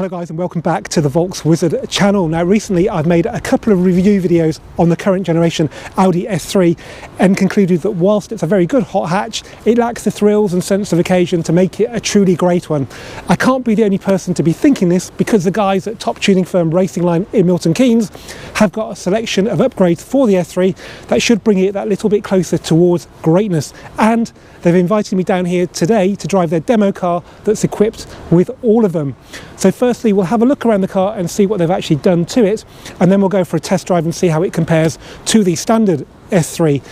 Hello guys and welcome back to the VOLKSWIZARD channel. Now recently I've made a couple of review videos on the current generation Audi S3 and concluded that whilst it's a very good hot hatch, it lacks the thrills and sense of occasion to make it a truly great one. I can't be the only person to be thinking this because the guys at top tuning firm Racingline in Milton Keynes have got a selection of upgrades for the S3 that should bring it that little bit closer towards greatness, and they've invited me down here today to drive their demo car that's equipped with all of them. So firstly, we'll have a look around the car and see what they've actually done to it, and then we'll go for a test drive and see how it compares to the standard S3.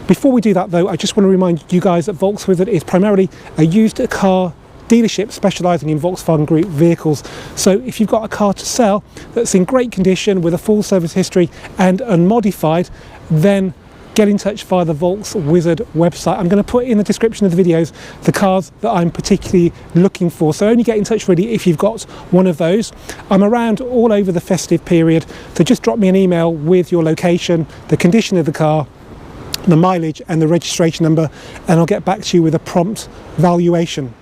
Before we do that though, I just want to remind you guys that VOLKSWIZARD is primarily a used car dealership specialising in Volkswagen Group vehicles. So if you've got a car to sell that's in great condition with a full service history and unmodified, then get in touch via the VOLKSWIZARD website. I'm going to put in the description of the videos the cars that I'm particularly looking for, so only get in touch really if you've got one of those. I'm around all over the festive period, so just drop me an email with your location, the condition of the car, the mileage and the registration number, and I'll get back to you with a prompt valuation.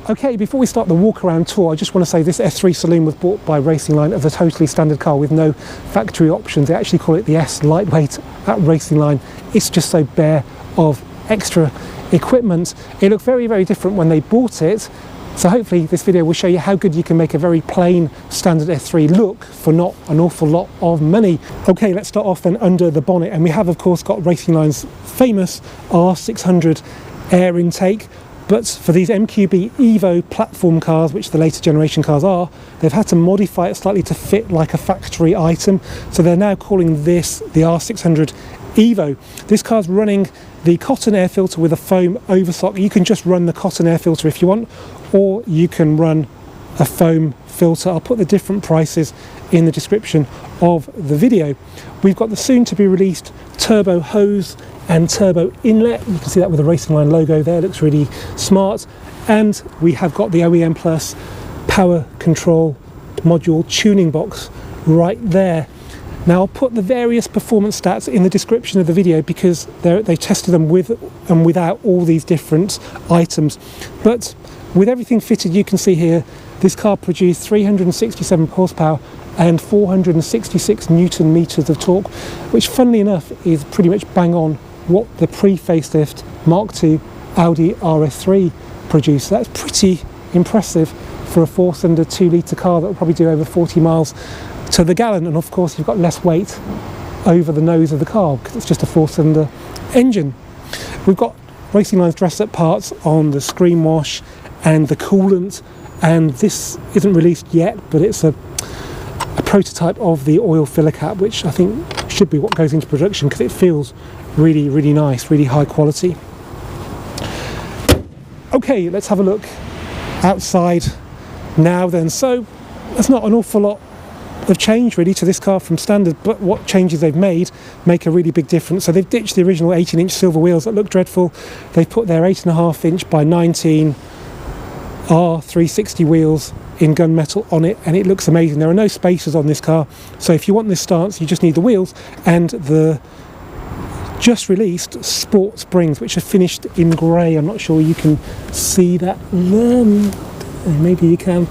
Okay, before we start the walk around tour, I just want to say this S3 Saloon was bought by Racingline as a totally standard car with no factory options. They actually call it the S lightweight at Racingline. It's just so bare of extra equipment. It looked very, very different when they bought it. So hopefully this video will show you how good you can make a very plain standard S3 look for not an awful lot of money. Okay, let's start off then under the bonnet, and we have of course got Racingline's famous R600 air intake. But for these MQB Evo platform cars, which the later generation cars are, they've had to modify it slightly to fit like a factory item. So they're now calling this the R600 Evo. This car's running the cotton air filter with a foam overstock. You can just run the cotton air filter if you want, or you can run a foam filter. I'll put the different prices in the description of the video. We've got the soon to be released turbo hose and turbo inlet. You can see that with the Racingline logo there, looks really smart. And we have got the OEM Plus power control module tuning box right there. Now I'll put the various performance stats in the description of the video because they tested them with and without all these different items. But with everything fitted, you can see here, this car produced 367 horsepower and 466 Newton meters of torque, which funnily enough is pretty much bang on what the pre-facelift Mark II Audi RS3 produced. That's pretty impressive for a 4-cylinder 2-litre car that will probably do over 40 miles to the gallon. And of course you've got less weight over the nose of the car because it's just a 4-cylinder engine. We've got Racingline's dressed up parts on the screen wash and the coolant, and this isn't released yet, but it's a prototype of the oil filler cap, which I think should be what goes into production because it feels really, really nice, really high quality. Okay, let's have a look outside now then. So there's not an awful lot of change really to this car from standard, but what changes they've made make a really big difference. So they've ditched the original 18-inch silver wheels that look dreadful. They've put their 8.5-inch by 19 R360 wheels in gunmetal on it, and it looks amazing. There are no spacers on this car, so if you want this stance you just need the wheels and the just released sport springs, which are finished in grey. I'm not sure you can see that there, maybe you can,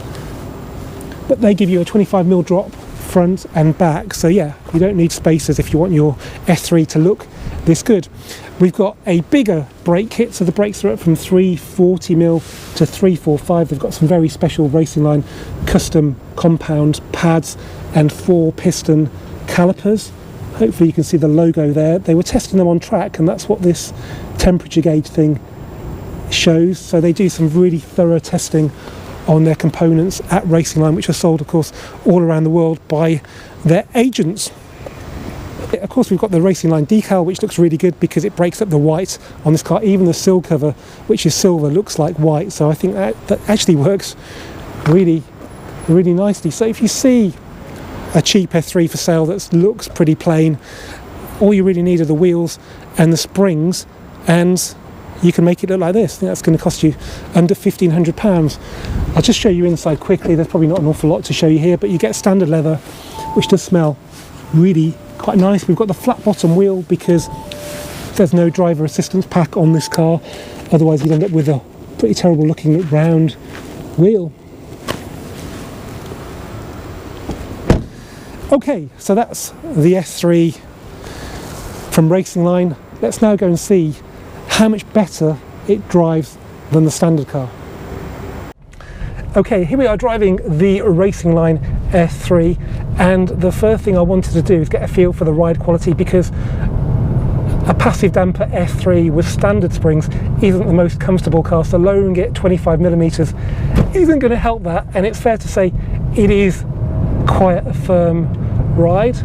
but they give you a 25mm drop front and back, so yeah, you don't need spacers if you want your S3 to look this good. We've got a bigger brake kit, so the brakes are up from 340mm to 345. They've got some very special Racingline custom compound pads and 4-piston calipers. Hopefully you can see the logo there. They were testing them on track, and that's what this temperature gauge thing shows. So they do some really thorough testing on their components at Racingline, which are sold of course all around the world by their agents. Of course we've got the Racingline decal, which looks really good because it breaks up the white on this car. Even the sill cover, which is silver, looks like white, so I think that actually works really, really nicely. So if you see a cheap S3 for sale that looks pretty plain, all you really need are the wheels and the springs, and you can make it look like this. I think that's going to cost you under £1,500. I'll just show you inside quickly. There's probably not an awful lot to show you here, but you get standard leather, which does smell really quite nice. We've got the flat bottom wheel because there's no driver assistance pack on this car, otherwise you'd end up with a pretty terrible looking round wheel. Okay, so that's the S3 from Racingline. Let's now go and see how much better it drives than the standard car. Okay, here we are driving the Racingline S3, and the first thing I wanted to do is get a feel for the ride quality, because a passive damper S3 with standard springs isn't the most comfortable car, so lowering it 25mm isn't going to help that, and it's fair to say it is quite a firm ride.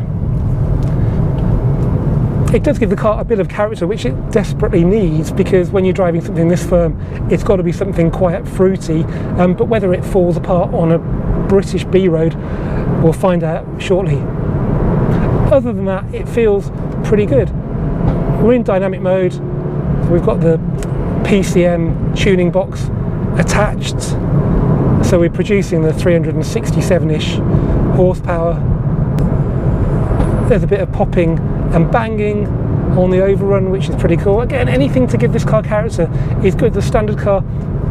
It does give the car a bit of character, which it desperately needs, because when you're driving something this firm, it's got to be something quite fruity, but whether it falls apart on a British B road, we'll find out shortly. Other than that, it feels pretty good. We're in dynamic mode, we've got the PCM tuning box attached, so we're producing the 367-ish horsepower. There's a bit of popping and banging on the overrun, which is pretty cool. Again, anything to give this car character is good. The standard car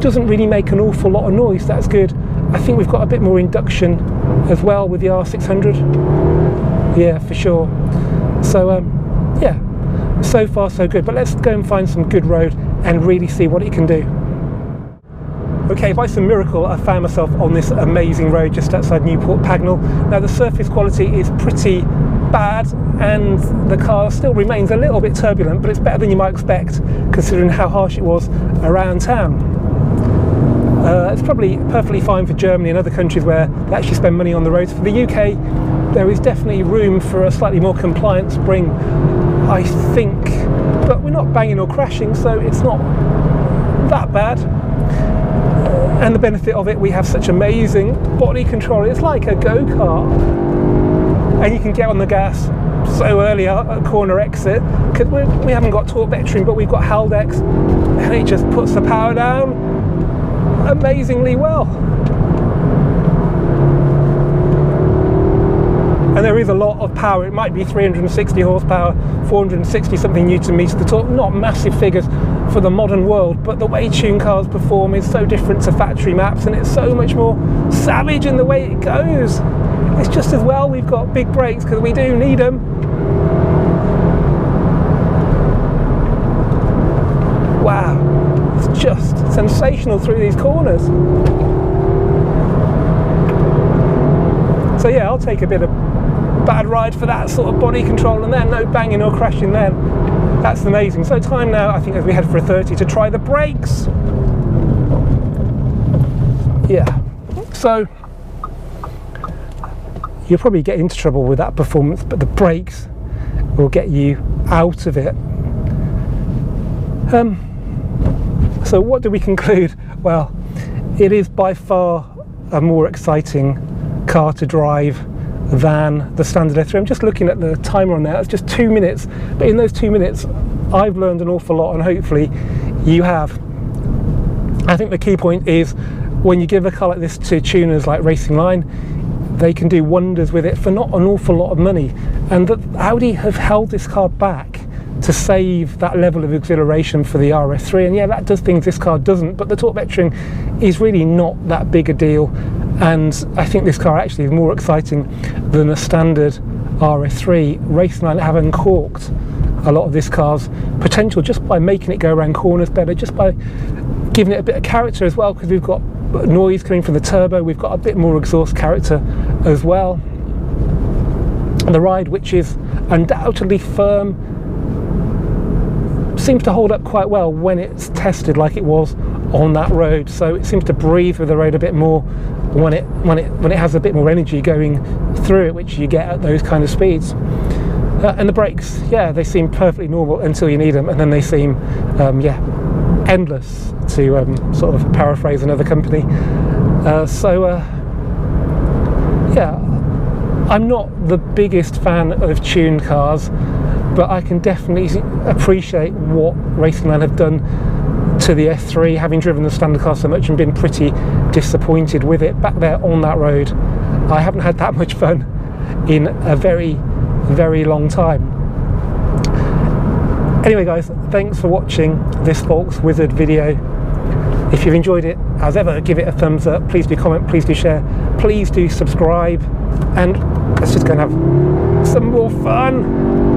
doesn't really make an awful lot of noise, that's good. I think we've got a bit more induction as well with the R600. Yeah, for sure. So yeah, so far so good, but let's go and find some good road and really see what it can do. Okay, by some miracle I found myself on this amazing road just outside Newport Pagnell. Now the surface quality is pretty bad and the car still remains a little bit turbulent, but it's better than you might expect considering how harsh it was around town. It's probably perfectly fine for Germany and other countries where they actually spend money on the roads. For the UK, there is definitely room for a slightly more compliant spring, I think, but we're not banging or crashing, so it's not that bad. And the benefit of it, we have such amazing body control. It's like a go-kart, and you can get on the gas so early at a corner exit, because we haven't got torque vectoring, but we've got Haldex, and it just puts the power down amazingly well. And there is a lot of power. It might be 360 horsepower, 460 something newton meters to torque, not massive figures for the modern world, but the way tuned cars perform is so different to factory maps, and it's so much more savage in the way it goes. It's just as well we've got big brakes, because we do need them. Wow, it's just sensational through these corners. So yeah, I'll take a bit of bad ride for that sort of body control, and then no banging or crashing then. That's amazing. So time now, I think, as we head for a 30, to try the brakes. Yeah, so you'll probably get into trouble with that performance, but the brakes will get you out of it. So what do we conclude? Well, it is by far a more exciting car to drive than the standard S3. I'm just looking at the timer on there, it's just 2 minutes, but in those 2 minutes I've learned an awful lot, and hopefully you have. I think the key point is, when you give a car like this to tuners like Racingline, they can do wonders with it for not an awful lot of money, and that Audi have held this car back to save that level of exhilaration for the RS3, and yeah, that does things this car doesn't, but the torque vectoring is really not that big a deal, and I think this car actually is more exciting than a standard RS3. Racingline have uncorked a lot of this car's potential just by making it go around corners better, just by giving it a bit of character as well, because we've got noise coming from the turbo, we've got a bit more exhaust character as well. And the ride, which is undoubtedly firm, seems to hold up quite well when it's tested like it was on that road, so it seems to breathe with the road a bit more when it has a bit more energy going through it, which you get at those kind of speeds. And the brakes, yeah, they seem perfectly normal until you need them, and then they seem yeah, endless, to sort of paraphrase another company. Yeah, I'm not the biggest fan of tuned cars, but I can definitely appreciate what Racingline have done to the S3, having driven the standard car so much and been pretty disappointed with it. Back there on that road, I haven't had that much fun in a very, very long time. Anyway guys, thanks for watching this VOLKSWIZARD video. If you've enjoyed it, as ever, give it a thumbs up, please do comment, please do share, please do subscribe, and let's just go and have some more fun.